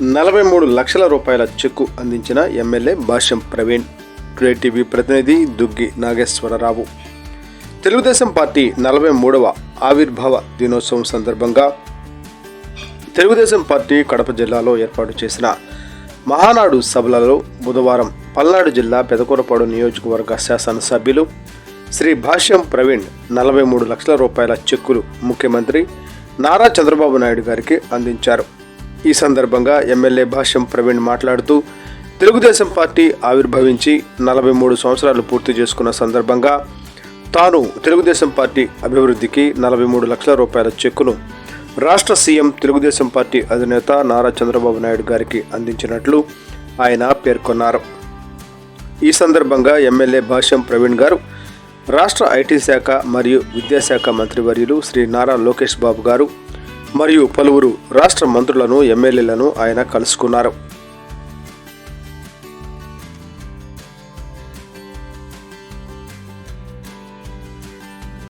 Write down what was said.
43 లక్షల రూపాయల చెక్కు అందించిన ఎమ్మెల్యే భాష్యం ప్రవీణ్. టుడే టీవీ ప్రతినిధి దుగ్గి నాగేశ్వరరావు. తెలుగుదేశం పార్టీ 43వ ఆవిర్భావ దినోత్సవం సందర్భంగా తెలుగుదేశం పార్టీ కడప జిల్లాలో ఏర్పాటు చేసిన మహానాడు సభలలో బుధవారం పల్నాడు జిల్లా పెదకూరపాడు నియోజకవర్గ శాసనసభ్యులు శ్రీ భాష్యం ప్రవీణ్ 43 లక్షల రూపాయల చెక్కులు ముఖ్యమంత్రి నారా చంద్రబాబు నాయుడు గారికి అందించారు. ఈ సందర్భంగా ఎమ్మెల్యే భాష్యం ప్రవీణ్ మాట్లాడుతూ, తెలుగుదేశం పార్టీ ఆవిర్భవించి 43 సంవత్సరాలు పూర్తి చేసుకున్న సందర్భంగా తాను తెలుగుదేశం పార్టీ అభివృద్ధికి 43 లక్షల రూపాయల చెక్కును రాష్ట్ర సీఎం తెలుగుదేశం పార్టీ అధినేత నారా చంద్రబాబు నాయుడు గారికి అందించినట్లు ఆయన పేర్కొన్నారు. ఈ సందర్భంగా ఎమ్మెల్యే భాష్యం ప్రవీణ్ గారు రాష్ట్ర ఐటీ శాఖ మరియు విద్యాశాఖ మంత్రివర్యులు శ్రీ నారా లోకేష్ బాబు గారు మరియు పలువురు రాష్ట్ర మంత్రులను ఎమ్మెల్యేలను ఆయన కలుసుకున్నారు.